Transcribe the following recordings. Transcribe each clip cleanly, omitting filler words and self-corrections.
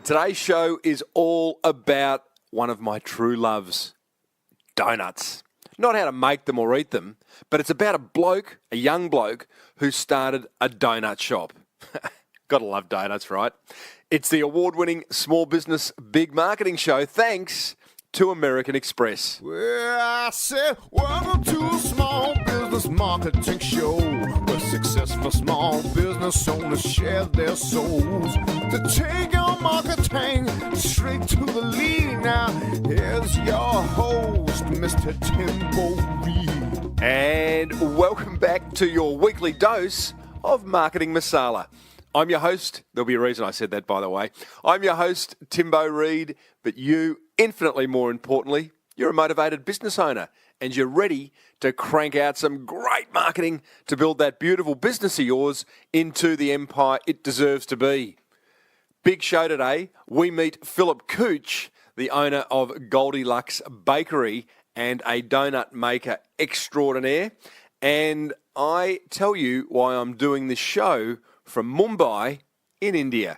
Today's show is all about one of my true loves, donuts. Not how to make them or eat them, but it's about a young bloke, who started a donut shop. Gotta love donuts, right? It's the award-winning Small Business Big Marketing Show, thanks to American Express. Well, I said, welcome to a small business marketing show, where successful small business owners share their souls to take your marketing straight to the lead. Now, here's your host, Mr. Timbo Reid. And welcome back to your weekly dose of marketing masala. I'm your host. There'll be a reason I said that, by the way. I'm your host, Timbo Reid, but you, infinitely more importantly, you're a motivated business owner and you're ready to crank out some great marketing to build that beautiful business of yours into the empire it deserves to be. Big show today. We meet Phillip Kuoch, the owner of Goldilocks Bakery and a donut maker extraordinaire. And I tell you why I'm doing this show from Mumbai in India.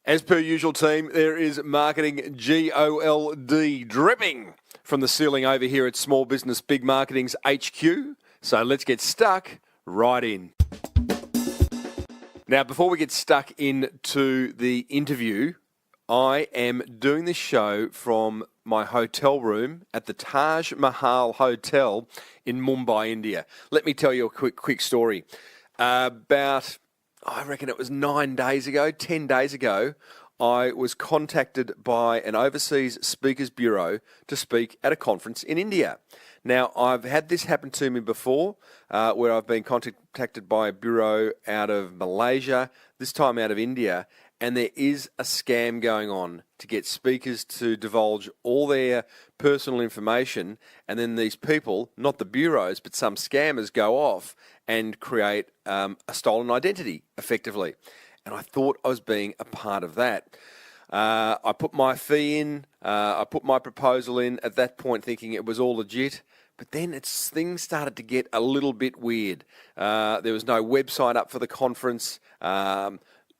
As per usual, team, there is marketing GOLD dripping from the ceiling over here at Small Business Big Marketing's HQ. So let's get stuck right in. Now, before we get stuck into the interview, I am doing this show from my hotel room at the Taj Mahal Hotel in Mumbai, India. Let me tell you a quick story. I reckon it was 10 days ago, I was contacted by an overseas speakers bureau to speak at a conference in India. Now, I've had this happen to me before, where I've been contacted by a bureau out of Malaysia, this time out of India, and there is a scam going on to get speakers to divulge all their personal information, and then these people, not the bureaus, but some scammers go off and create a stolen identity, effectively. And I thought I was being a part of that. I put my fee in, I put my proposal in at that point thinking it was all legit, but then things started to get a little bit weird. There was no website up for the conference.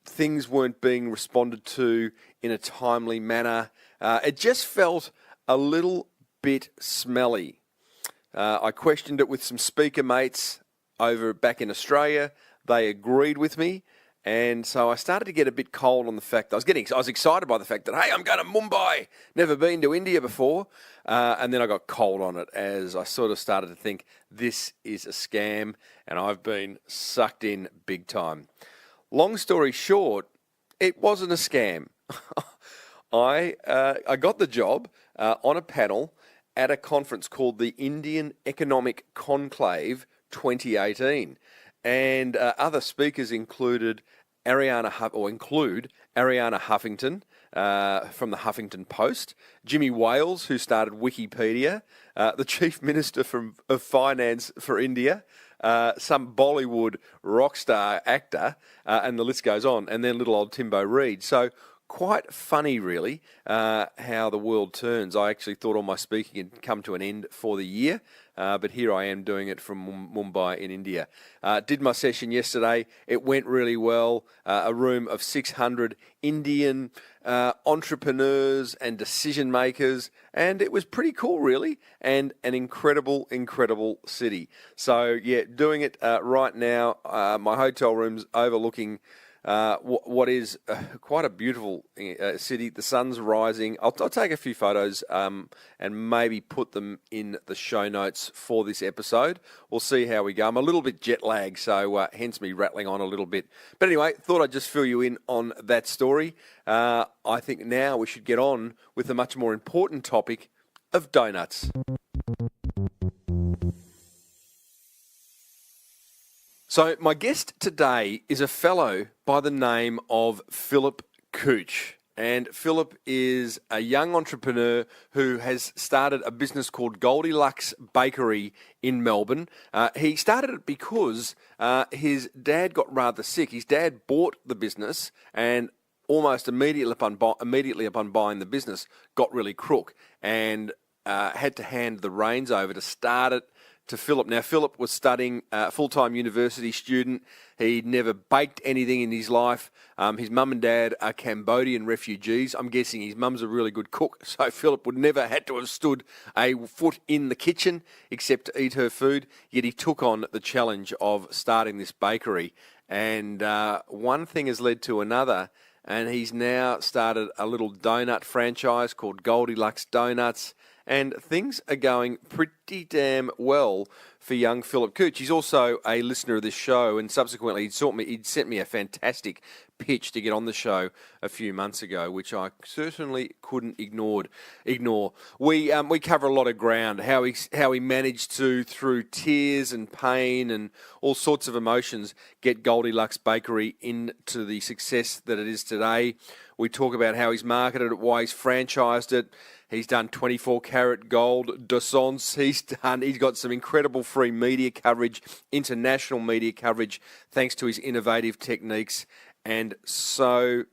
Things weren't being responded to in a timely manner. It just felt a little bit smelly. I questioned it with some speaker mates over back in Australia. They agreed with me. And so I started to get a bit cold on the fact that I was excited by the fact that, hey, I'm going to Mumbai, never been to India before. And then I got cold on it as I sort of started to think this is a scam and I've been sucked in big time. Long story short, it wasn't a scam. I got the job on a panel at a conference called the Indian Economic Conclave 2018. And other speakers include Ariana Huffington from the Huffington Post, Jimmy Wales, who started Wikipedia, the Chief Minister of Finance for India, some Bollywood rock star actor, and the list goes on, and then little old Timbo Reid. So quite funny, really, how the world turns. I actually thought all my speaking had come to an end for the year, but here I am doing it from Mumbai in India. Did my session yesterday. It went really well. A room of 600 Indian entrepreneurs and decision makers, and it was pretty cool, really, and an incredible city. So, yeah, doing it right now. My hotel room's overlooking what is quite a beautiful city. The sun's rising. I'll take a few photos and maybe put them in the show notes for this episode. We'll see how we go. I'm a little bit jet lagged, so hence me rattling on a little bit. But anyway, thought I'd just fill you in on that story. I think now we should get on with the much more important topic of donuts. So my guest today is a fellow by the name of Phillip Kuoch. And Phillip is a young entrepreneur who has started a business called Goldilocks Bakery in Melbourne. He started it because his dad got rather sick. His dad bought the business and almost immediately upon buying the business got really crook and had to hand the reins over to start it to Phillip. Now, Phillip was studying, full-time university student. He'd never baked anything in his life. His mum and dad are Cambodian refugees. I'm guessing his mum's a really good cook, so Phillip would never had to have stood a foot in the kitchen except to eat her food. Yet he took on the challenge of starting this bakery. And one thing has led to another, and he's now started a little donut franchise called Goldilocks Donuts. And things are going pretty damn well for young Phillip Kuoch. He's also a listener of this show, and subsequently he'd sent me a fantastic pitch to get on the show a few months ago, which I certainly couldn't ignore. We cover a lot of ground, how he managed to, through tears and pain and all sorts of emotions, get Goldilocks Bakery into the success that it is today. We talk about how he's marketed it, why he's franchised it. He's done 24-karat gold dosons. He's got some incredible free media coverage, international media coverage, thanks to his innovative techniques, and so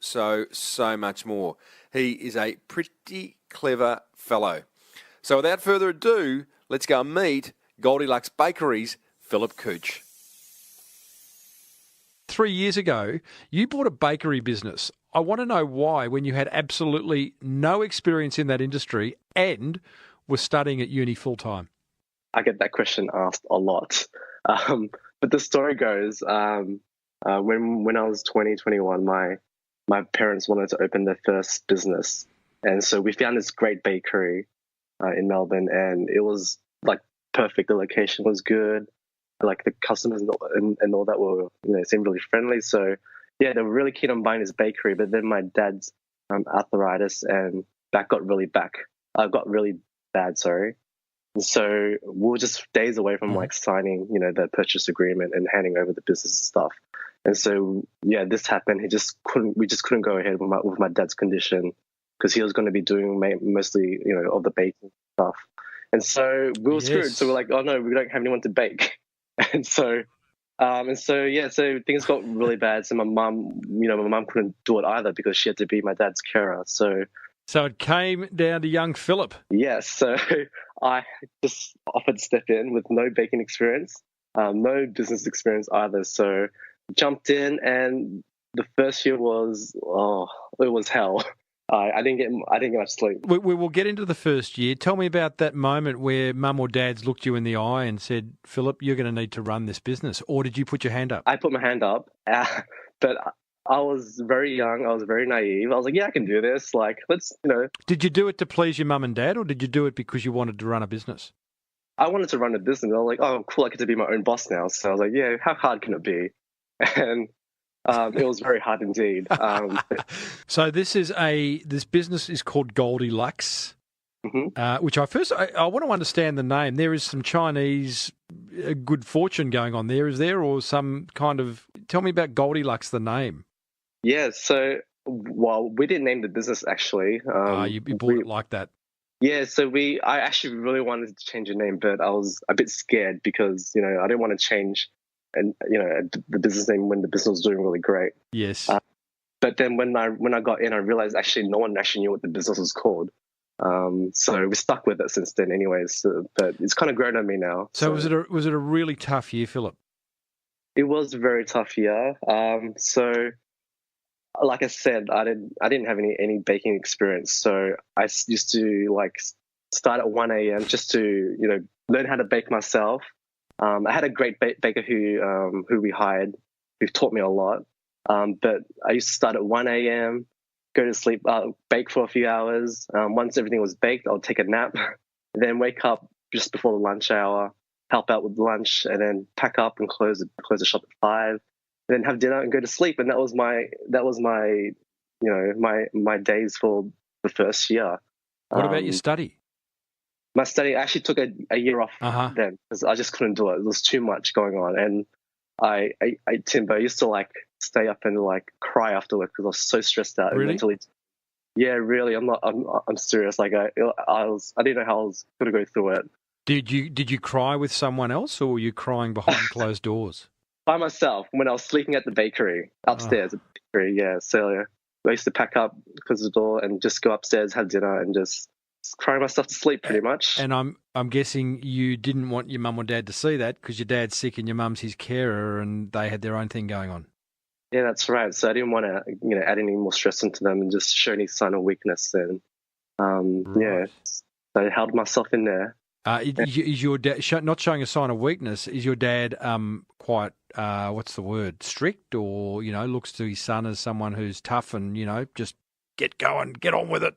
much more. He is a pretty clever fellow. So without further ado, let's go and meet Goldilocks Bakery's Phillip Kuoch. 3 years ago, you bought a bakery business. I want to know why, when you had absolutely no experience in that industry and were studying at uni full-time. I get that question asked a lot. But the story goes, when I was 21, my parents wanted to open their first business. And so we found this great bakery in Melbourne, and it was like perfect. The location was good. Like the customers and all that were, seemed really friendly. So yeah, they were really keen on buying this bakery. But then my dad's arthritis and back got really bad. Sorry. And so we were just days away from like signing, the purchase agreement and handing over the business and stuff. And so yeah, this happened. We just couldn't go ahead with my dad's condition because he was going to be doing mostly, of the baking stuff. And so we were screwed. So we're like, oh no, we don't have anyone to bake. And so things got really bad. So my mum couldn't do it either because she had to be my dad's carer. So it came down to young Phillip. Yes. So I just offered to step in with no baking experience, no business experience either. So jumped in, and the first year was hell. I didn't get much sleep. We will get into the first year. Tell me about that moment where mum or dad's looked you in the eye and said, Phillip, you're going to need to run this business. Or did you put your hand up? I put my hand up, but I was very young. I was very naive. I was like, yeah, I can do this. Like, let's. Did you do it to please your mum and dad, or did you do it because you wanted to run a business? I wanted to run a business. I was like, oh, cool, I get to be my own boss now. So I was like, yeah, how hard can it be? And it was very hard indeed. So this business is called Goldilocks, which I want to understand the name. There is some Chinese good fortune going on there, is there, or some kind of? Tell me about Goldilocks, the name. Yeah. So, we didn't name the business actually. You bought it like that. Yeah. So I actually really wanted to change the name, but I was a bit scared because I didn't want to change. And the business name when the business was doing really great. Yes. But then when I got in, I realized actually no one actually knew what the business was called. So we stuck with it since then, anyways. But it's kind of grown on me now. So was it a really tough year, Phillip? It was a very tough year. So, like I said, I didn't have any baking experience. So I used to start at 1 a.m. just to learn how to bake myself. I had a great baker who we hired, who taught me a lot. But I used to start at 1 a.m., go to sleep, bake for a few hours. Once everything was baked, I would take a nap, then wake up just before the lunch hour, help out with lunch, and then pack up and close the shop at 5, and then have dinner and go to sleep. And that was my my days for the first year. What about your study? My study, I actually took a year off then because I just couldn't do it. There was too much going on. And Timbo, I used to stay up and cry after work because I was so stressed out. Really? Mentally. Yeah, really. I'm serious. I didn't know how I was going to go through it. Did you cry with someone else, or were you crying behind closed doors? By myself when I was sleeping at the bakery, upstairs at the bakery, yeah. So I used to pack up, close the door, and just go upstairs, have dinner, and just crying myself to sleep pretty much. And I'm guessing you didn't want your mum or dad to see that because your dad's sick and your mum's his carer and they had their own thing going on. Yeah, that's right. So I didn't want to, add any more stress into them and just show any sign of weakness. And yeah, so I held myself in there. Is your dad not showing a sign of weakness? Is your dad quite what's the word, strict, or looks to his son as someone who's tough and just get going, get on with it?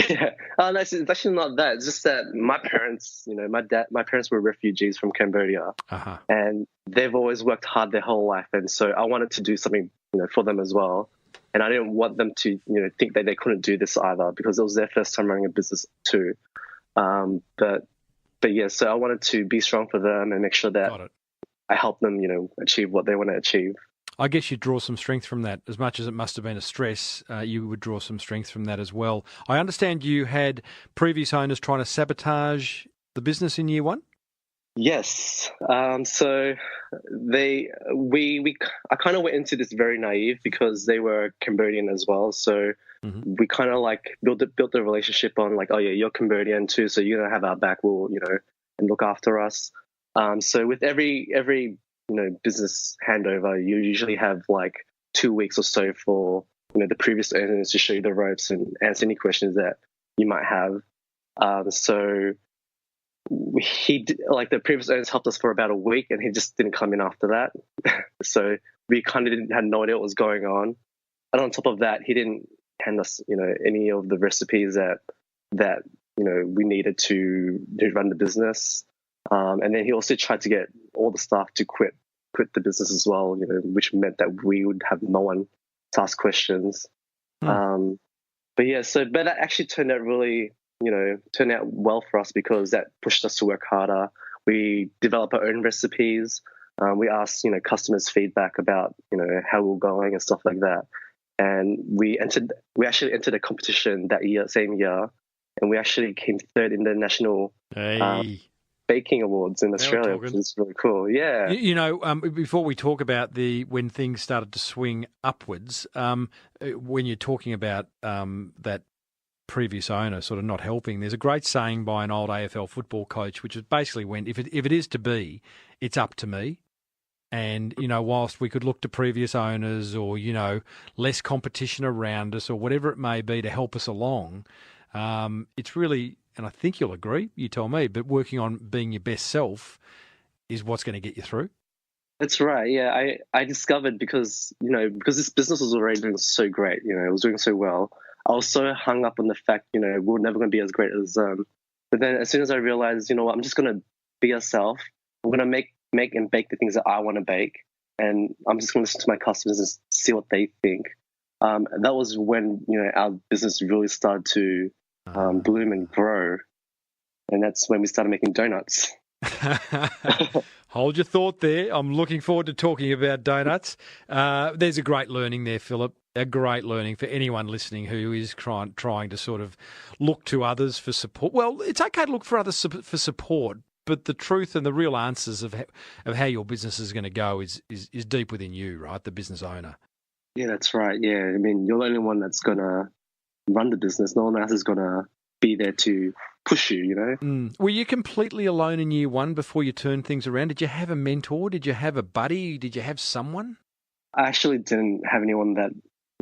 Yeah, no, it's actually not that. It's just that my parents, my parents were refugees from Cambodia, and they've always worked hard their whole life, and so I wanted to do something, for them as well, and I didn't want them to, think that they couldn't do this either because it was their first time running a business too. But yeah, so I wanted to be strong for them and make sure that I help them, achieve what they want to achieve. I guess you draw some strength from that. As much as it must have been a stress, you would draw some strength from that as well. I understand you had previous owners trying to sabotage the business in year one? Yes. So I kind of went into this very naive because they were Cambodian as well. So we kind of built the relationship on oh yeah, you're Cambodian too, so you're gonna have our back. We'll and look after us. So with every business handover, you usually have 2 weeks or so for the previous owners to show you the ropes and answer any questions that you might have. So the previous owners helped us for about a week, and he just didn't come in after that. So we kind of had no idea what was going on. And on top of that, he didn't hand us any of the recipes that we needed to run the business. And then he also tried to get all the staff to quit the business as well, which meant that we would have no one to ask questions. But that actually turned out well for us because that pushed us to work harder. We developed our own recipes. We asked, customers' feedback about, how we were going and stuff like that. And we actually entered a competition same year, and we actually came third in the national baking awards in Australia, which is really cool. Yeah. Before we talk about when things started to swing upwards, when you're talking about that previous owner sort of not helping, there's a great saying by an old AFL football coach, which is basically if it is to be, it's up to me. And, whilst we could look to previous owners or, less competition around us or whatever it may be to help us along, it's really, and I think you'll agree, you tell me, but working on being your best self is what's going to get you through. That's right. Yeah, I discovered because this business was already doing so great, it was doing so well. I was so hung up on the fact, we're never going to be as great as them. But then as soon as I realized, I'm just going to be yourself. I'm going to make and bake the things that I want to bake. And I'm just going to listen to my customers and see what they think. That was when, our business really started to bloom and grow. And that's when we started making donuts. Hold your thought there. I'm looking forward to talking about donuts. There's a great learning there, Phillip. A great learning for anyone listening who is trying to sort of look to others for support. Well, it's okay to look for others for support, but the truth and the real answers of how your business is going to go is deep within you, right? The business owner. Yeah, that's right. Yeah, I mean, you're the only one that's going to run the business. No one else is going to be there to push you, Were you completely alone in year one before you turned things around? Did you have a mentor? Did you have a buddy? Did you have someone? I actually didn't have anyone that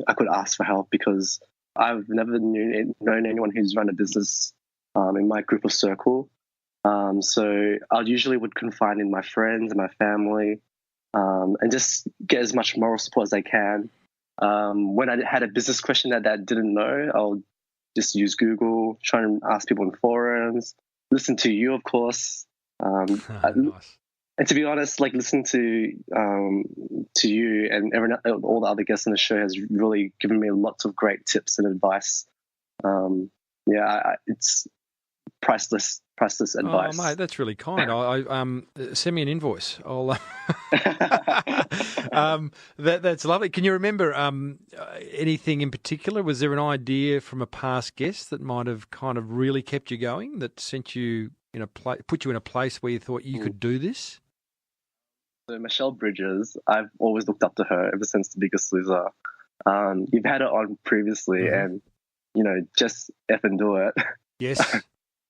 I could ask for help because I've never known anyone who's run a business in my group of circle. So I usually would confide in my friends and my family and just get as much moral support as I can. When I had a business question that I didn't know, I'll just use Google, try and ask people in forums, listen to you, of course. Nice. And to be honest, listening to you and all the other guests on the show has really given me lots of great tips and advice. It's priceless advice. Oh, mate, that's really kind. I send me an invoice. I'll. That's lovely. Can you remember anything in particular? Was there an idea from a past guest that might have kind of really kept you going, that sent you put you in a place where you thought you could do this? So Michelle Bridges, I've always looked up to her ever since The Biggest Loser. You've had her on previously, and just F and do it. Yes.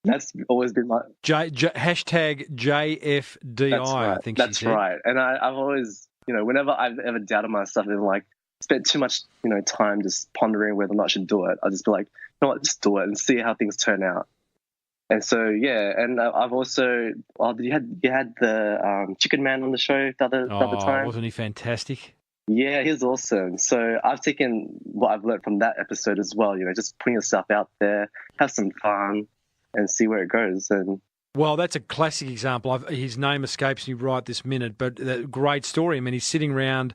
That's always been my Hashtag JFDI, That's right. I think That's she said. right. And I've always, whenever I've ever doubted myself and like spent too much, time just pondering whether or not I should do it, I'll just be like, you know what, just do it and see how things turn out. And so, yeah, and I've also, you had the Chicken Man on the show the other time. Wasn't he fantastic? Yeah, he's awesome. So I've taken what I've learned from that episode as well, just putting yourself out there, have some fun, and see where it goes. And well, that's a classic example. His name escapes me right this minute, but a great story. I mean, he's sitting around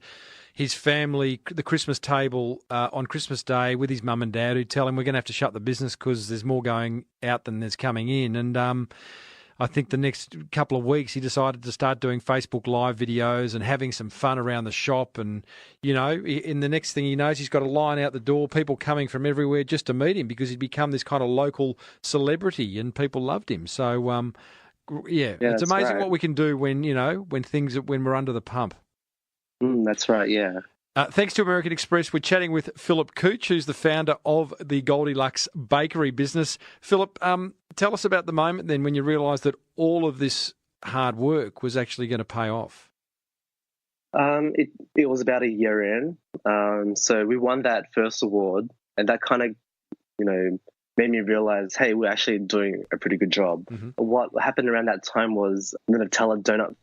his family, the Christmas table on Christmas Day with his mum and dad, who tell him we're going to have to shut the business because there's more going out than there's coming in. And I think the next couple of weeks he decided to start doing Facebook Live videos and having some fun around the shop. And, in the next thing he knows, he's got a line out the door, people coming from everywhere just to meet him because he'd become this kind of local celebrity and people loved him. So, it's amazing what we can do when we're under the pump. That's right, yeah. Thanks to American Express, we're chatting with Phillip Kuoch, who's the founder of the Goldilocks bakery business. Phillip, tell us about the moment then when you realised that all of this hard work was actually going to pay off. It was about a year in. So we won that first award, and that kind of, made me realise, hey, we're actually doing a pretty good job. Mm-hmm. What happened around that time was the Nutella donut,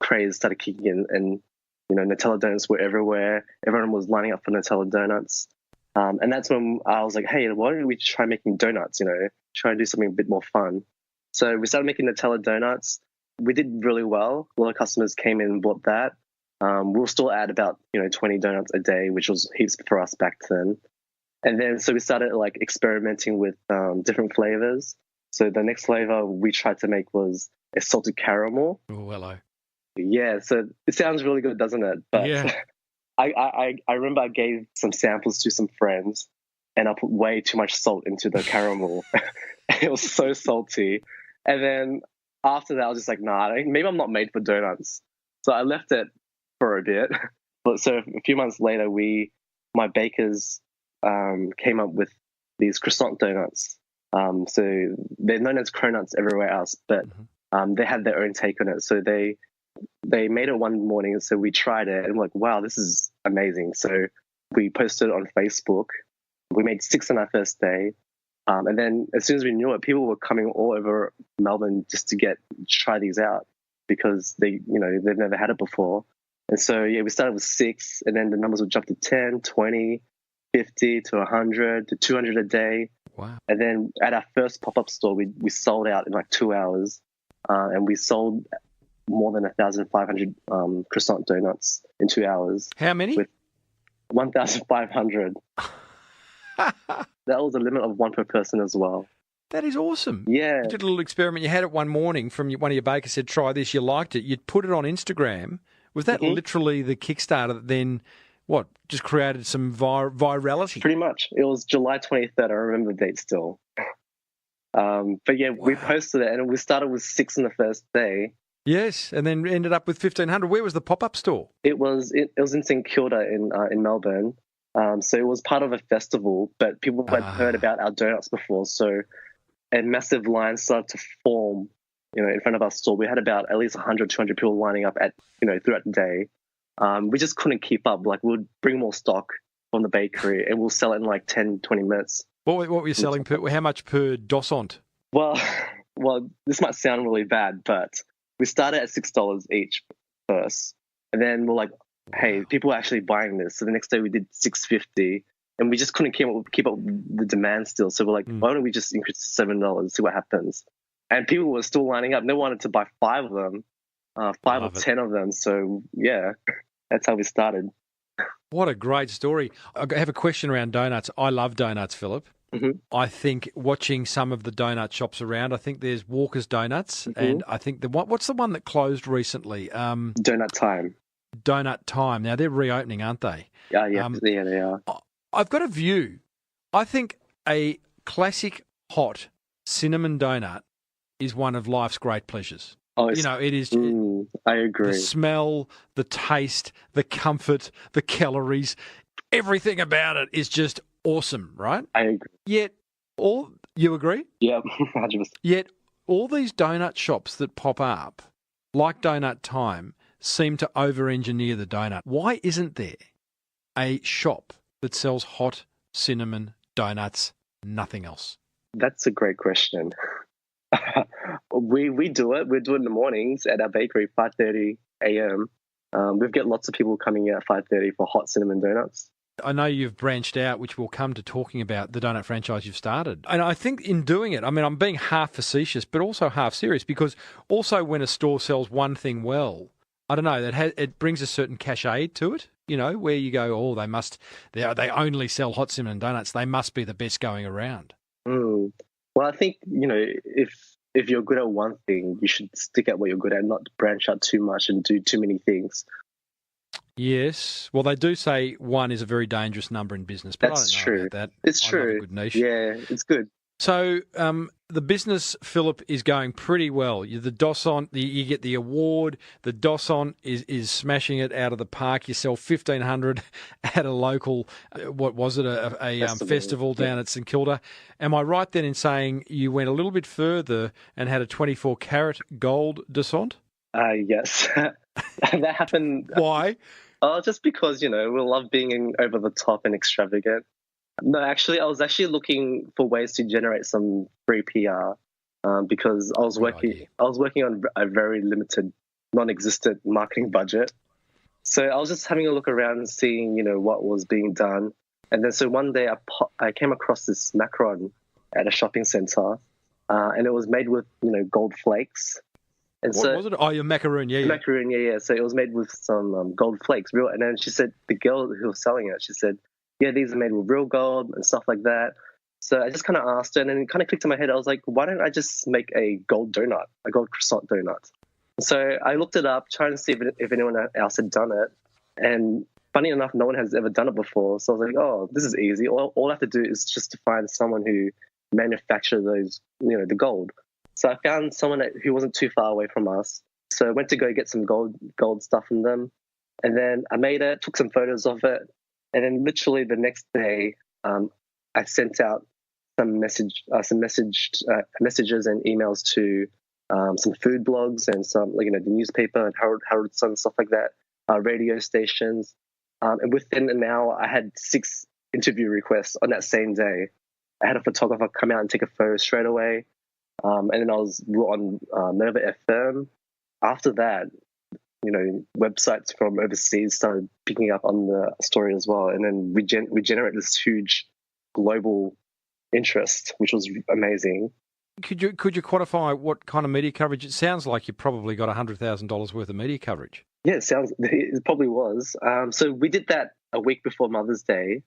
craze started kicking in, and Nutella donuts were everywhere. Everyone was lining up for Nutella donuts. And that's when I was like, hey, why don't we try making donuts, try and do something a bit more fun. So we started making Nutella donuts. We did really well. A lot of customers came in and bought that. We'll still add about, 20 donuts a day, which was heaps for us back then. And then so we started like experimenting with different flavors. So the next flavor we tried to make was a salted caramel. Oh, hello. Yeah, so it sounds really good, doesn't it? But yeah. I remember I gave some samples to some friends and I put way too much salt into the caramel. It was so salty. And then after that, I was just like, nah, maybe I'm not made for donuts. So I left it for a bit. But so a few months later, my bakers came up with these croissant donuts. So they're known as cronuts everywhere else, but they had their own take on it. So they made it one morning, so we tried it, and we're like, wow, this is amazing. So we posted it on Facebook. We made 6 on our first day. And then as soon as we knew it, people were coming all over Melbourne just to try these out because they've never had it before. And so, yeah, we started with 6, and then the numbers would jump to 10, 20, 50 to 100 to 200 a day. Wow. And then at our first pop-up store, we sold out in like 2 hours. And we sold more than 1,500 croissant donuts in 2 hours. How many? With 1,500. That was a limit of 1 per person as well. That is awesome. Yeah. You did a little experiment. You had it one morning from one of your bakers said, try this. You liked it. You'd put it on Instagram. Was that literally the Kickstarter that then, just created some virality? Pretty much. It was July 23rd. I remember the date still. But yeah, we posted it, and we started with 6 on the first day. Yes, and then ended up with 1,500. Where was the pop-up store? It was in St Kilda in Melbourne. So it was part of a festival, but people had heard about our donuts before. So a massive line started to form, in front of our store. We had about at least 100, 200 people lining up throughout the day. We just couldn't keep up. Like, we'd bring more stock from the bakery, and we'll sell it in like 10, 20 minutes. What were you selling how much per dosant? Well, this might sound really bad, but we started at $6 each first, and then we're like, hey, people are actually buying this. So the next day we did $6.50, and we just couldn't keep up with the demand still. So we're like, why don't we just increase to $7, see what happens? And people were still lining up. They wanted to buy 5 of them, 5 or 10 of them. So yeah, that's how we started. What a great story. I have a question around donuts. I love donuts, Phillip. Mm-hmm. I think watching some of the donut shops around, I think there's Walker's Donuts, and I think what's the one that closed recently? Donut Time. Donut Time. Now, they're reopening, aren't they? Yeah, they are. I've got a view. I think a classic hot cinnamon donut is one of life's great pleasures. Oh, it is. I agree. The smell, the taste, the comfort, the calories, everything about it is just awesome, right? I agree. Yet You agree? Yeah, 100%. Yet all these donut shops that pop up, like Donut Time, seem to over-engineer the donut. Why isn't there a shop that sells hot cinnamon donuts, nothing else? That's a great question. we do it. We do it in the mornings at our bakery, 5:30 a.m. We get lots of people coming in at 5:30 for hot cinnamon donuts. I know you've branched out, which we'll come to talking about the donut franchise you've started. And I think in doing it, I mean, I'm being half facetious, but also half serious, because also when a store sells one thing well, I don't know, it brings a certain cachet to it, you know, where you go, oh, they only sell hot cinnamon donuts. They must be the best going around. Well, I think, you know, if you're good at one thing, you should stick at what you're good at, not branch out too much and do too many things. Yes. Well, they do say one is a very dangerous number in business, but That's I don't know true. about that. It's I true. love a good niche. Yeah, it's good. So the business, Phillip, is going pretty well. The DOSON, you get the award. The DOSON is smashing it out of the park. You sell 1,500 at a local, what was it, a festival down at St Kilda. Am I right then in saying you went a little bit further and had a 24-carat gold DOSON? Yes. That happened. Why? Just because, you know, we love being over the top and extravagant. No, actually, I was actually looking for ways to generate some free PR because I was working on a very limited, non-existent marketing budget. So I was just having a look around and seeing, you know, what was being done. And then so one day I came across this macaron at a shopping centre, and it was made with, you know, gold flakes. And what was it? Oh, your macaroon, yeah. Macaroon, yeah. So it was made with some gold flakes, real. And then she said, the girl who was selling it, she said, yeah, these are made with real gold and stuff like that. So I just kind of asked her, and then it kind of clicked in my head. I was like, why don't I just make a gold donut, a gold croissant donut? So I looked it up, trying to see if anyone else had done it. And funny enough, no one has ever done it before. So I was like, oh, this is easy. All I have to do is just to find someone who manufactured those, you know, the gold. So I found someone who wasn't too far away from us. So I went to go get some gold stuff from them. And then I made it, took some photos of it. And then literally the next day, I sent out some messages and emails to some food blogs and some, like, you know, the newspaper and Herald Sun, stuff like that, radio stations. And within an hour, I had 6 interview requests on that same day. I had a photographer come out and take a photo straight away. And then I was on Nova FM. After that, you know, websites from overseas started picking up on the story as well. And then we generated this huge global interest, which was amazing. Could you quantify what kind of media coverage? It sounds like you probably got $100,000 worth of media coverage. Yeah, it probably was. So we did that a week before Mother's Day.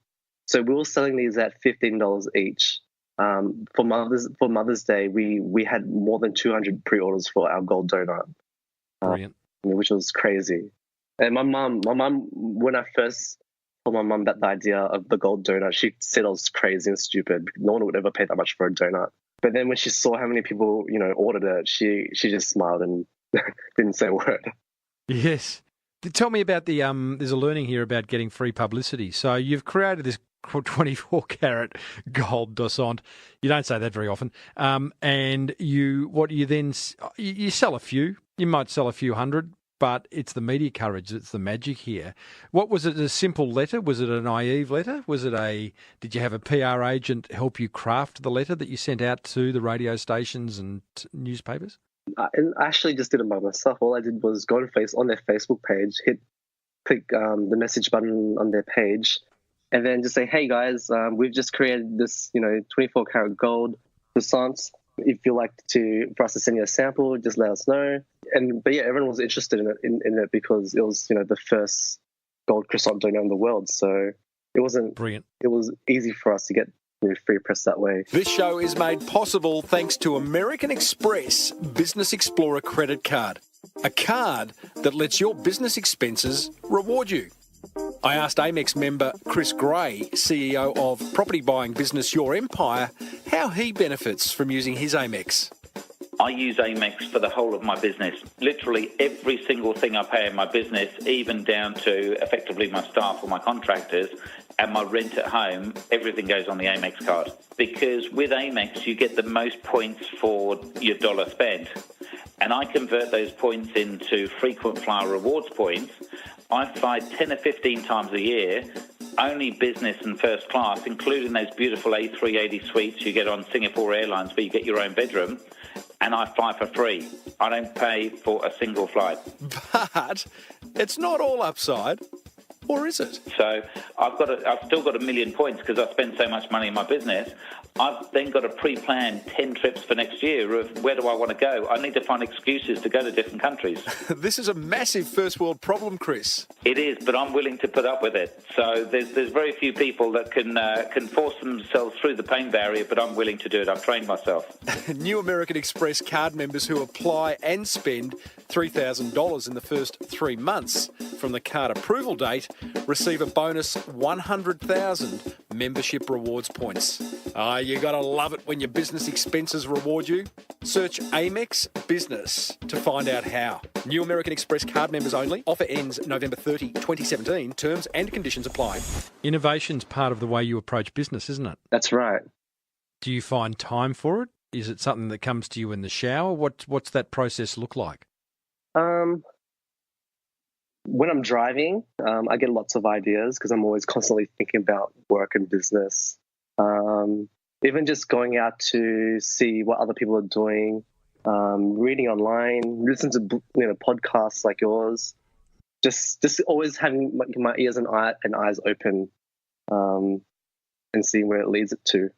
So we were selling these at $15 each. For Mother's Day, we had more than 200 pre-orders for our gold donut. Brilliant. Which was crazy. And my mum, when I first told my mum about the idea of the gold donut, she said I was crazy and stupid. No one would ever pay that much for a donut. But then when she saw how many people, you know, ordered it, she just smiled and didn't say a word. Yes. Tell me about the there's a learning here about getting free publicity. So you've created this 24-carat gold DOSON. You don't say that very often. And you sell a few. You might sell a few hundred, but it's the media coverage that's the magic here. What was it? A simple letter? Was it a naive letter? Did you have a PR agent help you craft the letter that you sent out to the radio stations and newspapers? I actually just did it by myself. All I did was go on their Facebook page, click the message button on their page, and then just say, hey guys, we've just created this, you know, 24-karat gold croissants. If you'd like for us to send you a sample, just let us know. But yeah, everyone was interested in it because it was, you know, the first gold croissant donut in the world. So it wasn't brilliant. It was easy for us to get, you know, free press that way. This show is made possible thanks to American Express Business Explorer Credit Card, a card that lets your business expenses reward you. I asked Amex member Chris Gray, CEO of property buying business Your Empire, how he benefits from using his Amex. I use Amex for the whole of my business. Literally every single thing I pay in my business, even down to effectively my staff or my contractors and my rent at home, everything goes on the Amex card. Because with Amex, you get the most points for your dollar spent. And I convert those points into frequent flyer rewards points. I fly 10 or 15 times a year, only business and first class, including those beautiful A380 suites you get on Singapore Airlines where you get your own bedroom. And I fly for free. I don't pay for a single flight. But it's not all upside, or is it? So I've still got 1 million points because I spend so much money in my business. I've then got a pre-planned 10 trips for next year of where do I want to go. I need to find excuses to go to different countries. This is a massive first world problem, Chris. It is, but I'm willing to put up with it. So there's very few people that can force themselves through the pain barrier, but I'm willing to do it. I've trained myself. New American Express card members who apply and spend $3,000 in the first 3 months from the card approval date receive a bonus 100,000 membership rewards points. You got to love it when your business expenses reward you. Search Amex Business to find out how. New American Express card members only. Offer ends November 30, 2017. Terms and conditions apply. Innovation's part of the way you approach business, isn't it? That's right. Do you find time for it? Is it something that comes to you in the shower? What's that process look like? When I'm driving, I get lots of ideas because I'm always constantly thinking about work and business. Even just going out to see what other people are doing, reading online, listen to podcasts like yours. Just always having my ears and eyes open, and seeing where it leads it to.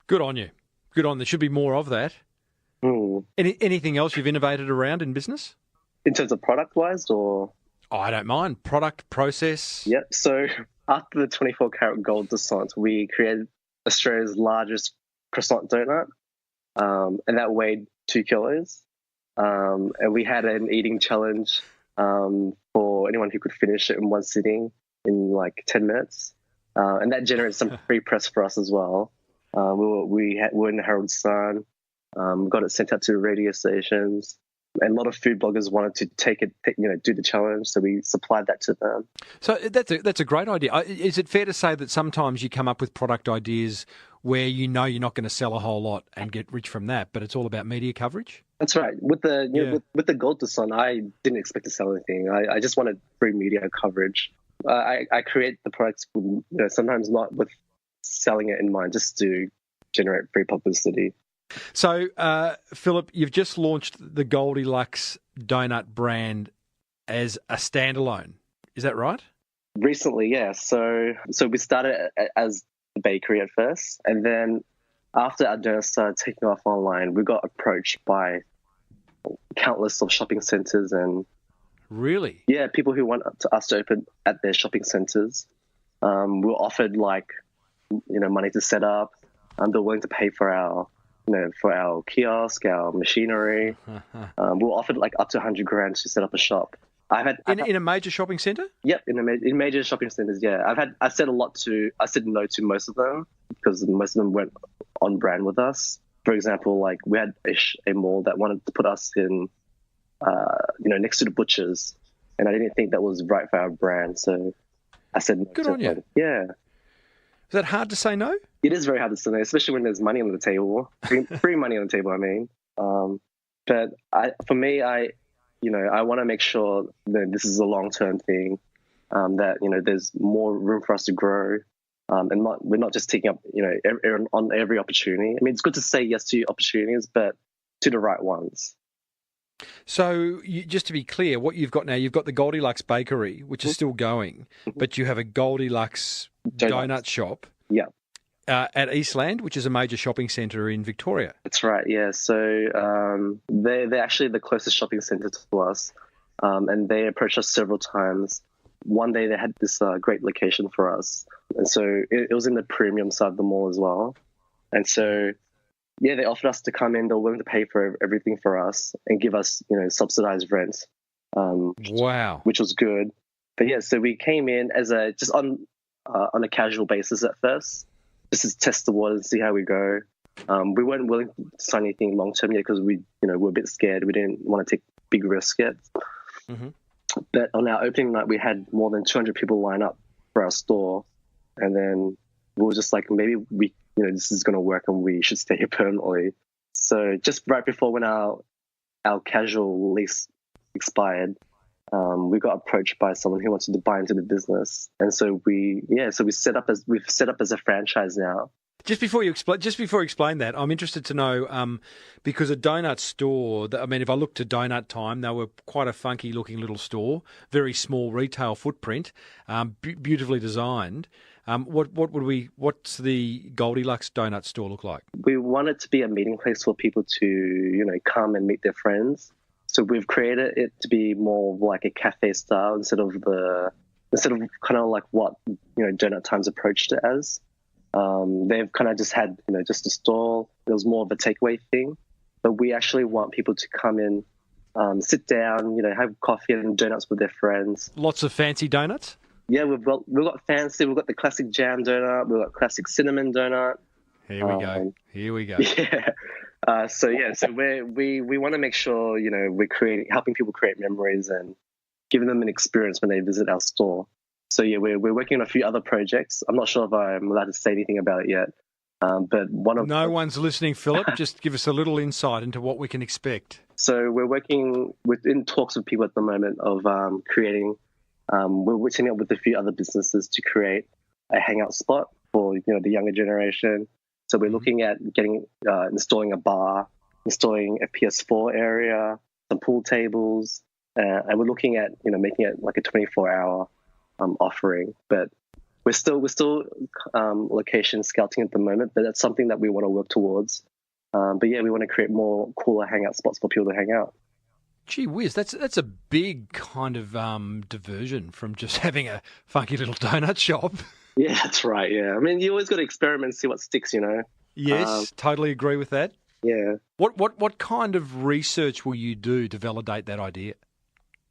Good on you. Good on. There should be more of that. Anything else you've innovated around in business? In terms of product-wise, or? Oh, I don't mind. Product, process. Yep. So after the 24-karat gold descent, we created Australia's largest croissant donut, and that weighed 2 kilos. And we had an eating challenge for anyone who could finish it in one sitting in like 10 minutes. And that generated some free press for us as well. We were in the Herald Sun, got it sent out to radio stations. And a lot of food bloggers wanted to take it, do the challenge, so we supplied that to them. So that's a great idea. Is it fair to say that sometimes you come up with product ideas where you know you're not going to sell a whole lot and get rich from that, but it's all about media coverage? That's right. With the Gold Descent, I didn't expect to sell anything. I just wanted free media coverage. I create the products with, sometimes not with selling it in mind, just to generate free publicity. So, Phillip, you've just launched the Goldilocks Donut brand as a standalone. Is that right? Recently, yeah. So we started as a bakery at first, and then after our donuts started taking off online, we got approached by countless of shopping centres and really, yeah, people who want us to open at their shopping centres. We were offered money to set up, and they're willing to pay for our kiosk, our machinery. We were offered up to $100,000 to set up a shop. In a major shopping centre? Yep, in major shopping centres. Yeah, I said no to most of them because most of them weren't on brand with us. For example, we had a mall that wanted to put us in, next to the butchers, and I didn't think that was right for our brand, so I said no. Good on you. Yeah. Is that hard to say no? It is very hard to say no, especially when there's money on the table, free money on the table. I mean, but for me, I want to make sure that this is a long-term thing, that there's more room for us to grow, and we're not just taking up on every opportunity. I mean, it's good to say yes to opportunities, but to the right ones. So, just to be clear, what you've got now, you've got the Goldilocks Bakery, which is still going, but you have a Goldilocks Donut shop. Yeah. At Eastland, which is a major shopping centre in Victoria. That's right, yeah. So they're actually the closest shopping centre to us, and they approached us several times. One day they had this great location for us, and so it was in the premium side of the mall as well. And so, yeah, they offered us to come in. They were willing to pay for everything for us and give us, subsidised rent. Wow. Which was good. But yeah, so we came in as on a casual basis at first, just to test the water and see how we go. We weren't willing to sign anything long term yet because we were a bit scared. We didn't want to take big risks yet. Mm-hmm. But on our opening night, we had more than 200 people line up for our store, and then we were just like, maybe this is going to work and we should stay here permanently. So just right before when our casual lease expired, we got approached by someone who wanted to buy into the business, and so we've set up as a franchise now. Just before you explain that, I'm interested to know because a donut store. I mean, if I look to Donut Time, they were quite a funky looking little store, very small retail footprint, beautifully designed. What's the Goldilocks Donut store look like? We want it to be a meeting place for people to come and meet their friends. So we've created it to be more like a cafe style instead of kind of like what Donut Times approached it as. They've kind of just had just a stall. It was more of a takeaway thing, but we actually want people to come in, sit down, have coffee and donuts with their friends. Lots of fancy donuts. Yeah, we've got fancy. We've got the classic jam donut. We've got classic cinnamon donut. Here we go. Yeah. So we want to make sure we're helping people create memories and giving them an experience when they visit our store. So yeah, we're working on a few other projects. I'm not sure if I'm allowed to say anything about it yet. But no one's listening, Phillip. Just give us a little insight into what we can expect. So we're working in talks with people at the moment of creating. We're teaming up with a few other businesses to create a hangout spot for the younger generation. So we're looking at installing a bar, installing a PS4 area, some pool tables, and we're looking at making it like a 24-hour offering. But we're still location scouting at the moment. But that's something that we want to work towards. But yeah, we want to create more cooler hangout spots for people to hang out. Gee whiz, that's a big kind of diversion from just having a funky little donut shop. Yeah, that's right. Yeah, I mean, you always got to experiment and see what sticks. Yes, totally agree with that. Yeah. What kind of research will you do to validate that idea?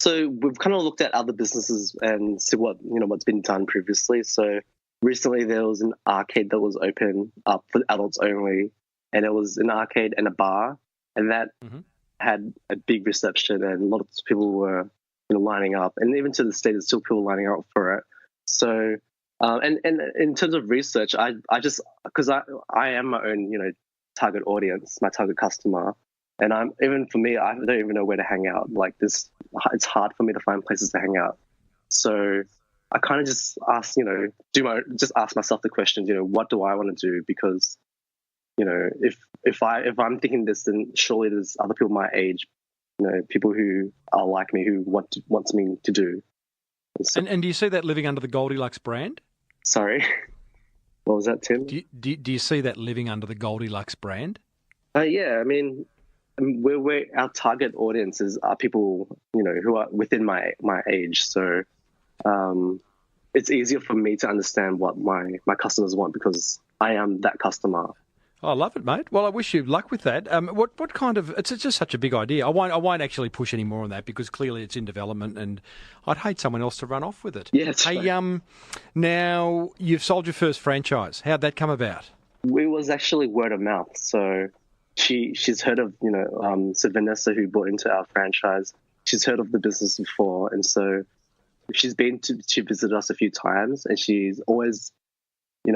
So we've kind of looked at other businesses and see what's been done previously. So recently there was an arcade that was open up for adults only, and it was an arcade and a bar, and that had a big reception, and a lot of people were lining up, and even to this day there's still people lining up for it. So and in terms of research, I just, because I am my own target audience, my target customer, and even for me, I don't even know where to hang out. Like this, it's hard for me to find places to hang out. So I kind of just ask ask myself the question, what do I want to do? Because if I'm thinking this, then surely there's other people my age, people who are like me who wants me to do. And do you see that living under the Goldilocks brand? Sorry, what was that, Tim? Do you see that living under the Goldilocks brand? Yeah, I mean, our target audiences are people who are within my age. So it's easier for me to understand what my customers want because I am that customer. I love it, mate. Well, I wish you luck with that. What kind of? It's just such a big idea. I won't actually push any more on that because clearly it's in development, and I'd hate someone else to run off with it. Yeah, that's hey, right. Now you've sold your first franchise. How'd that come about? It was actually word of mouth. So she's heard of so Vanessa, who bought into our franchise. She's heard of the business before, and so she's been to visit us a few times, and she's always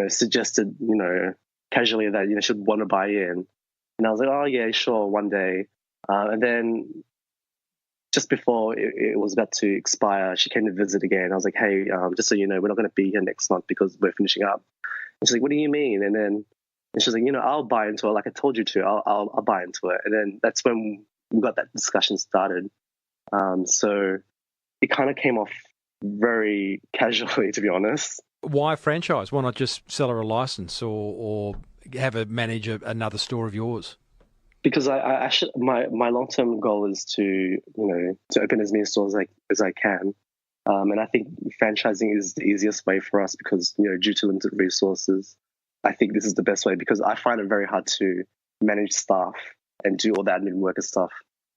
suggested casually that she'd want to buy in, and I was like, oh yeah, sure, one day. And then just before it was about to expire, she came to visit again. I was like, hey, just so you know, we're not going to be here next month because we're finishing up. And she's like, what do you mean? And she's like, I'll buy into it, like I told you to. I'll buy into it. And then that's when we got that discussion started. So it kind of came off very casually, to be honest. Why a franchise? Why not just sell her a license or have her manage another store of yours? Because I actually, my long-term goal is to open as many stores as I can. And I think franchising is the easiest way for us because, due to limited resources, I think this is the best way because I find it very hard to manage staff and do all the admin work and stuff.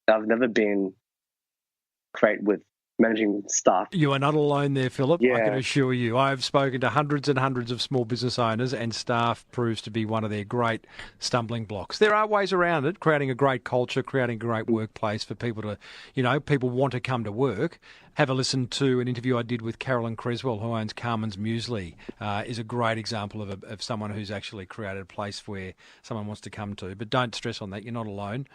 I've never been great with, managing staff. You are not alone there, Philip. I Yeah. can assure you. I've spoken to hundreds and hundreds of small business owners, and staff proves to be one of their great stumbling blocks. There are ways around it, creating a great culture, creating a great workplace for people to, people want to come to work. Have a listen to an interview I did with Carolyn Creswell, who owns Carmen's Muesli, is a great example of someone who's actually created a place where someone wants to come to. But don't stress on that. You're not alone.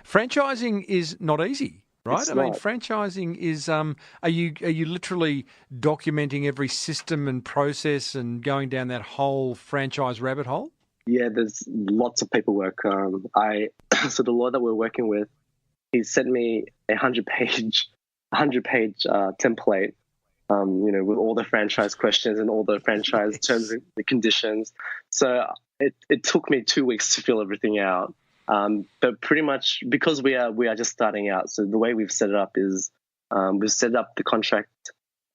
Franchising is not easy. Right, It's I mean, not. franchising is. Are you literally documenting every system and process and going down that whole franchise rabbit hole? Yeah, there's lots of paperwork. So the lawyer that we're working with, he sent me a 100-page template, with all the franchise questions and all the franchise terms and the conditions. So it took me 2 weeks to fill everything out. But pretty much because we are just starting out, so the way we've set it up is we've set up the contract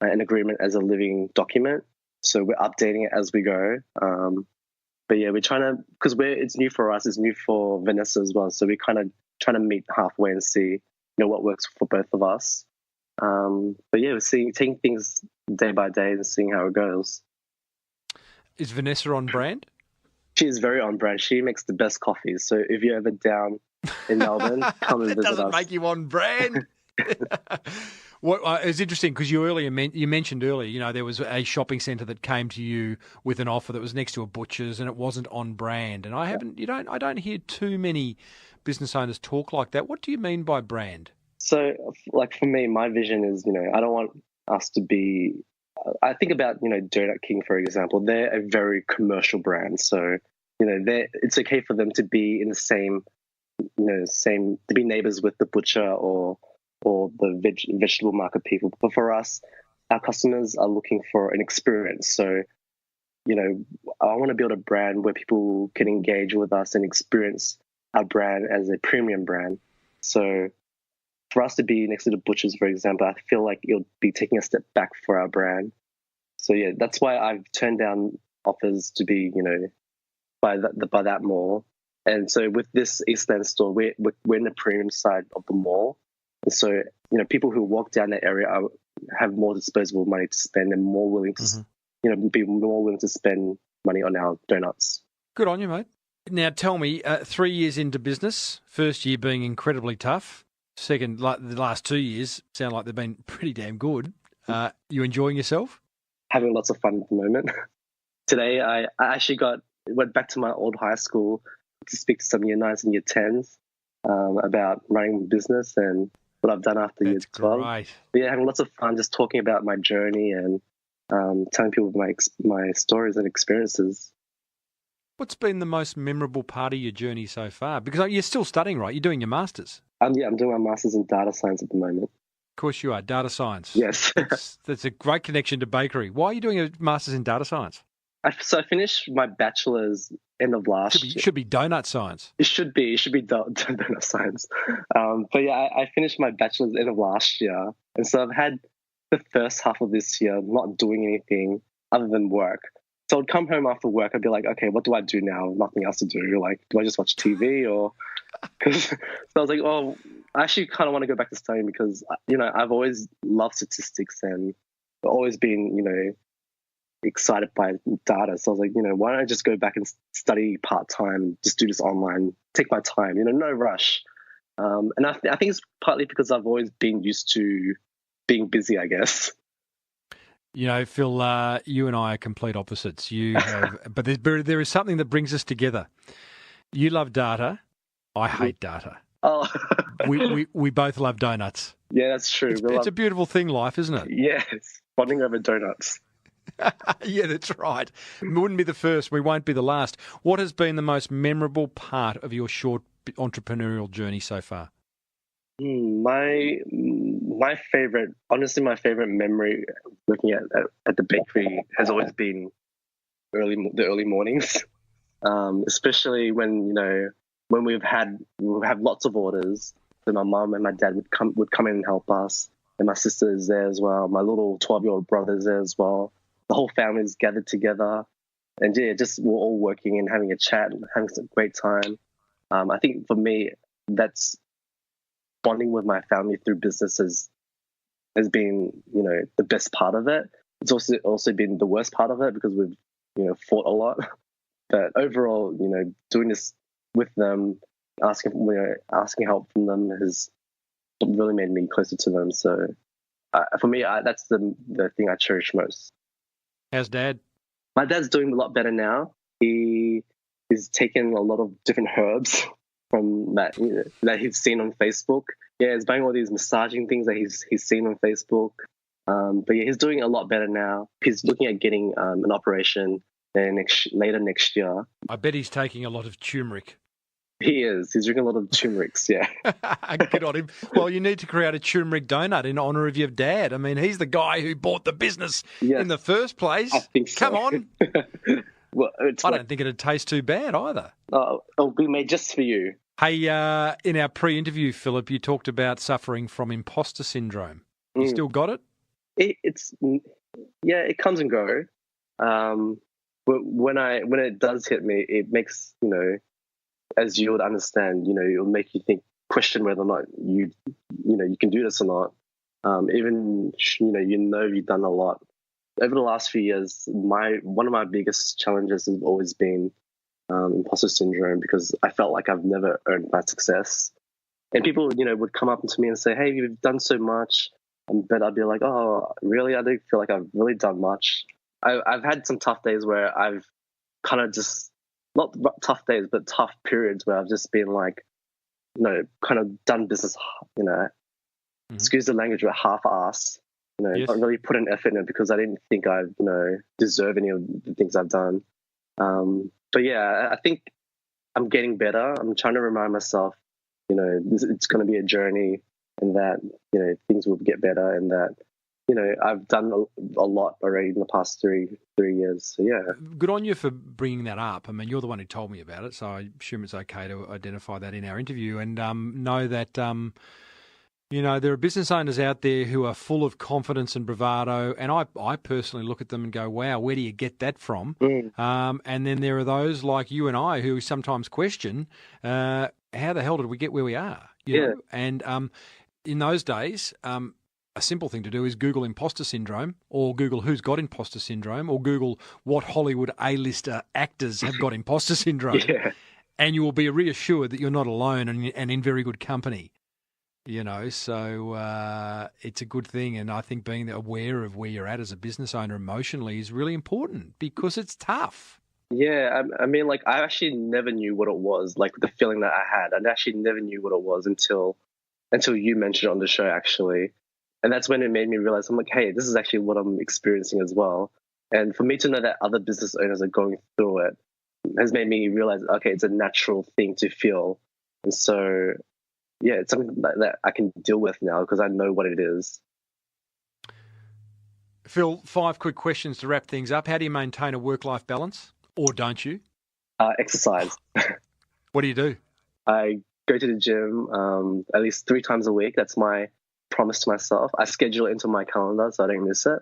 and agreement as a living document. So we're updating it as we go. But yeah, we're trying to, because it's new for us, it's new for Vanessa as well. So we're kind of trying to meet halfway and see what works for both of us. But yeah, we're taking things day by day and seeing how it goes. Is Vanessa on brand? She is very on brand. She makes the best coffees. So if you're ever down in Melbourne, come and That visit doesn't us. make you on brand. It's interesting because you mentioned earlier, there was a shopping centre that came to you with an offer that was next to a butcher's and it wasn't on brand. And I don't hear too many business owners talk like that. What do you mean by brand? So, like for me, my vision is, I don't want us to be. I think about Donut King, for example. They're a very commercial brand, so it's okay for them to be in the same to be neighbors with the butcher or the vegetable market people. But for us, our customers are looking for an experience. So, I want to build a brand where people can engage with us and experience our brand as a premium brand. So, for us to be next to the butchers, for example, I feel like it'll be taking a step back for our brand. So yeah, that's why I've turned down offers to be, by that mall. And so with this Eastland store, we're in the premium side of the mall. And so, people who walk down that area have more disposable money to spend and more willing to, be more willing to spend money on our donuts. Good on you, mate. Now tell me, 3 years into business, first year being incredibly tough. Second, like the last 2 years, sound like they've been pretty damn good. You enjoying yourself? Having lots of fun at the moment. Today, I actually went back to my old high school to speak to some year 9s and year 10s about running a business and what I've done after year 12. Great. But yeah, having lots of fun just talking about my journey and telling people my stories and experiences. What's been the most memorable part of your journey so far? Because you're still studying, right? You're doing your Masters. I'm doing my Masters in data science at the moment. Of course you are, data science. Yes. That's a great connection to bakery. Why are you doing a Masters in data science? I finished my bachelor's end of last year. Should be donut science. It should be donut science. But yeah, I finished my bachelor's end of last year. And so I've had the first half of this year not doing anything other than work. So I'd come home after work. I'd be like, okay, what do I do now? Nothing else to do. Like, do I just watch TV or? So I was like, oh, I actually kind of want to go back to studying because I've always loved statistics and always been excited by data. So I was like, why don't I just go back and study part time? Just do this online. Take my time. No rush. And I think it's partly because I've always been used to being busy, I guess. Phil, you and I are complete opposites. You have, but there is something that brings us together. You love data. I hate data. Oh, we both love donuts. Yeah, that's true. It's a beautiful thing, life, isn't it? Yes, bonding over donuts. Yeah, that's right. We wouldn't be the first. We won't be the last. What has been the most memorable part of your short entrepreneurial journey so far? My favorite memory looking at the bakery has always been the early mornings, especially when we've had lots of orders. So my mum and my dad would come in and help us, and my sister is there as well. My little 12-year-old brother is there as well. The whole family is gathered together, and yeah, just we're all working and having a chat and having a great time. I think for me, that's bonding with my family through business has has been, the best part of it. It's also been the worst part of it because we've, fought a lot. But overall, doing this with them, asking help from them has really made me closer to them. So for me, that's the thing I cherish most. How's Dad? My dad's doing a lot better now. He is taking a lot of different herbs from that he's seen on Facebook. Yeah, he's buying all these massaging things that he's seen on Facebook. But yeah, he's doing a lot better now. He's looking at getting an operation later next year. I bet he's taking a lot of turmeric. He is. He's drinking a lot of turmerics, yeah. Good on him. Well, you need to create a turmeric donut in honour of your dad. I mean, he's the guy who bought the business in the first place. I think so. Come on. Well, I don't think it'd taste too bad either. It'll be made just for you. Hey, in our pre-interview, Phillip, you talked about suffering from imposter syndrome. You still got it? It comes and goes. But when it does hit me, it makes, as you would understand, it'll make you question whether or not you can do this or not. Even you've done a lot. Over the last few years, one of my biggest challenges has always been imposter syndrome, because I felt like I've never earned that success. And people, would come up to me and say, "Hey, you've done so much," but I'd be like, "Oh, really? I don't feel like I've really done much." I've had some tough days where I've kind of just, not tough days, but tough periods where I've just been like, kind of done business, excuse the language, but half-assed, Yes. not really put an effort in it because I didn't think I, deserve any of the things I've done. But yeah, I think I'm getting better. I'm trying to remind myself, it's going to be a journey, and that, things will get better, and that, I've done a lot already in the past three years. So, yeah. Good on you for bringing that up. I mean, you're the one who told me about it, so I assume it's okay to identify that in our interview, and know that, there are business owners out there who are full of confidence and bravado, and I personally look at them and go, wow, where do you get that from? And then there are those like you and I who sometimes question, how the hell did we get where we are? You know? And in those days, a simple thing to do is Google imposter syndrome, or Google who's got imposter syndrome, or Google what Hollywood A-lister actors have got imposter syndrome. And you will be reassured that you're not alone and in very good company. So it's a good thing. And I think being aware of where you're at as a business owner emotionally is really important, because it's tough. Yeah, I mean, I actually never knew what it was, the feeling that I had. I actually never knew what it was until you mentioned it on the show, actually. And that's when it made me realize, I'm like, hey, this is actually what I'm experiencing as well. And for me to know that other business owners are going through it has made me realize, okay, it's a natural thing to feel. And so, yeah, it's something that I can deal with now because I know what it is. Phil, 5 quick questions to wrap things up. How do you maintain a work-life balance, or don't you? Exercise. What do you do? I go to the gym at least 3 times a week. That's my promise to myself. I schedule it into my calendar so I don't miss it.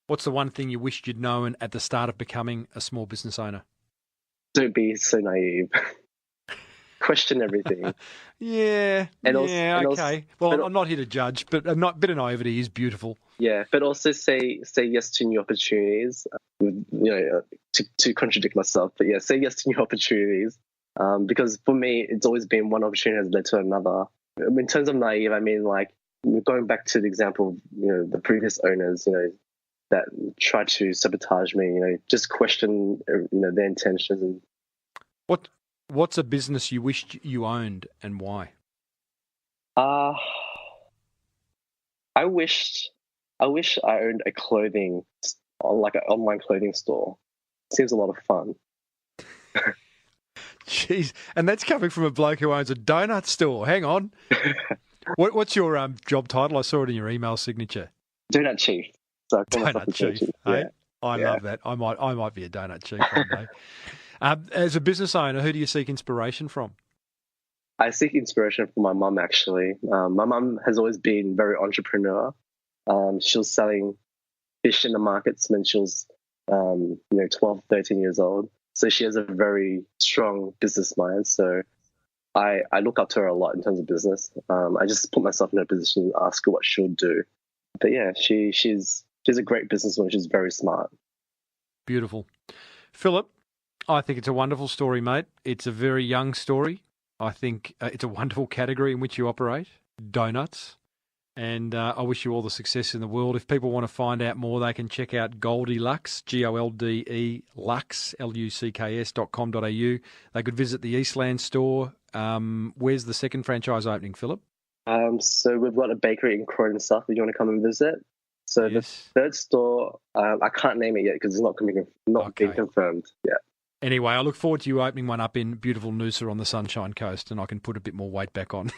What's the one thing you wished you'd known at the start of becoming a small business owner? Don't be so naive. Question everything. Okay. Well, I'm not here to judge, but a bit of naivety is beautiful. Yeah, but also say yes to new opportunities. To contradict myself, but yeah, say yes to new opportunities. Because for me, it's always been one opportunity has led to another. In terms of naive, I mean, going back to the example of, the previous owners, that tried to sabotage me, just question, their intentions. And What's a business you wished you owned, and why? I wish I owned a clothing, an online clothing store. Seems a lot of fun. Jeez, and that's coming from a bloke who owns a donut store. Hang on. What's your job title? I saw it in your email signature. Donut chief. So donut chief. Hey? Yeah. I love that. I might be a donut chief one day. As a business owner, who do you seek inspiration from? I seek inspiration from my mum, actually. My mum has always been very entrepreneur. She was selling fish in the markets when she was 12, 13 years old. So she has a very strong business mind. So I look up to her a lot in terms of business. I just put myself in a position to ask her what she'll do. But yeah, she's a great businesswoman. She's very smart. Beautiful. Phillip, I think it's a wonderful story, mate. It's a very young story. I think it's a wonderful category in which you operate, donuts. And I wish you all the success in the world. If people want to find out more, they can check out Goldilocks, Golde Lux, lucks.com.au. They could visit the Eastland store. Where's the second franchise opening, Phillip? So we've got a bakery in Croydon South if you want to come and visit. So Yes. the third store, I can't name it yet because it's not being confirmed yet. Anyway, I look forward to you opening one up in beautiful Noosa on the Sunshine Coast, and I can put a bit more weight back on.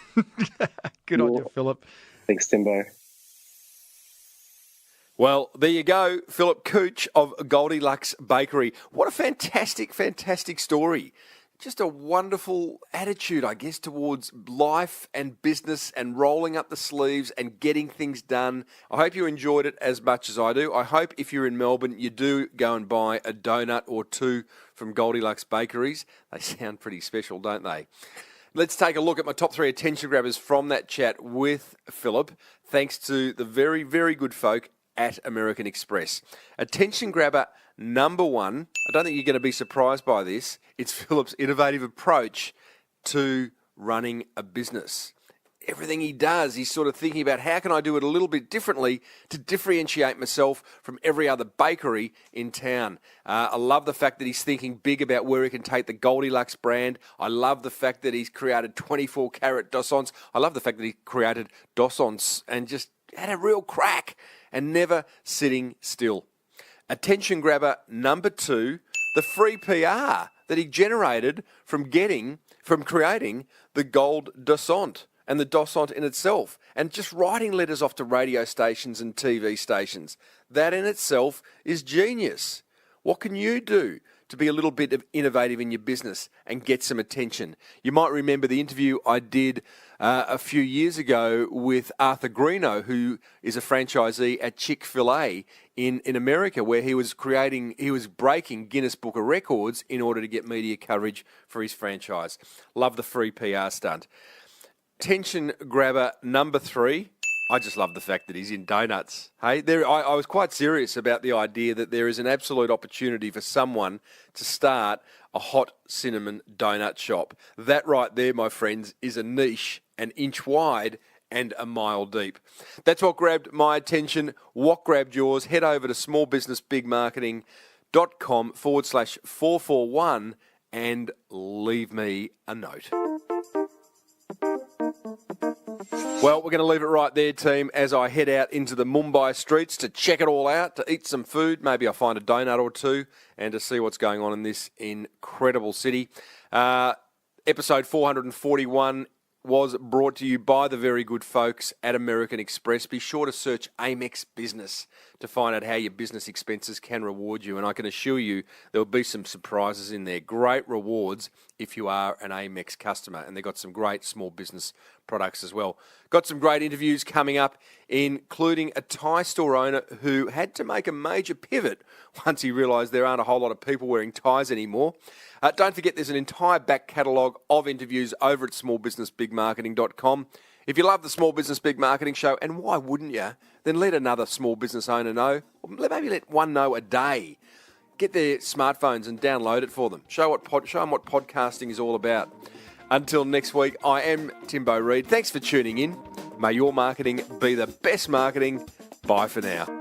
Good on you, Phillip. Thanks, Timbo. Well, there you go, Phillip Kuoch of Goldilocks Bakery. What a fantastic, fantastic story. Just a wonderful attitude, I guess, towards life and business and rolling up the sleeves and getting things done. I hope you enjoyed it as much as I do. I hope if you're in Melbourne, you do go and buy a donut or two from Goldilocks Bakeries. They sound pretty special, don't they? Let's take a look at my top 3 attention grabbers from that chat with Phillip, thanks to the very, very good folk at American Express. Attention grabber number 1, I don't think you're going to be surprised by this, it's Phillip's innovative approach to running a business. Everything he does, he's sort of thinking about how can I do it a little bit differently to differentiate myself from every other bakery in town. I love the fact that he's thinking big about where he can take the Goldilocks brand. I love the fact that he's created 24-carat dossons. I love the fact that he created dossons and just had a real crack and never sitting still. Attention grabber number 2, the free PR that he generated from creating the Gold Dossant and the Dossant in itself, and just writing letters off to radio stations and TV stations. That in itself is genius. What can you do to be a little bit innovative in your business and get some attention? You might remember the interview I did a few years ago with Arthur Greeno, who is a franchisee at Chick-fil-A in America, where he was breaking Guinness Book of Records in order to get media coverage for his franchise. Love the free PR stunt. Attention grabber number 3. I just love the fact that he's in donuts. Hey, I was quite serious about the idea that there is an absolute opportunity for someone to start a hot cinnamon donut shop. That right there, my friends, is a niche an inch wide and a mile deep. That's what grabbed my attention. What grabbed yours? Head over to smallbusinessbigmarketing.com/441 and leave me a note. Well, we're going to leave it right there, team, as I head out into the Mumbai streets to check it all out, to eat some food. Maybe I'll find a donut or two and to see what's going on in this incredible city. Episode 441 was brought to you by the very good folks at American Express. Be sure to search Amex Business to find out how your business expenses can reward you. And I can assure you there will be some surprises in there. Great rewards if you are an Amex customer. And they've got some great small business products as well. Got some great interviews coming up, including a Thai store owner who had to make a major pivot once he realised there aren't a whole lot of people wearing ties anymore. Don't forget there's an entire back catalogue of interviews over at smallbusinessbigmarketing.com. If you love the Small Business Big Marketing Show, and why wouldn't you, then let another small business owner know. Or maybe let one know a day. Get their smartphones and download it for them. Show them what podcasting is all about. Until next week, I am Timbo Reid. Thanks for tuning in. May your marketing be the best marketing. Bye for now.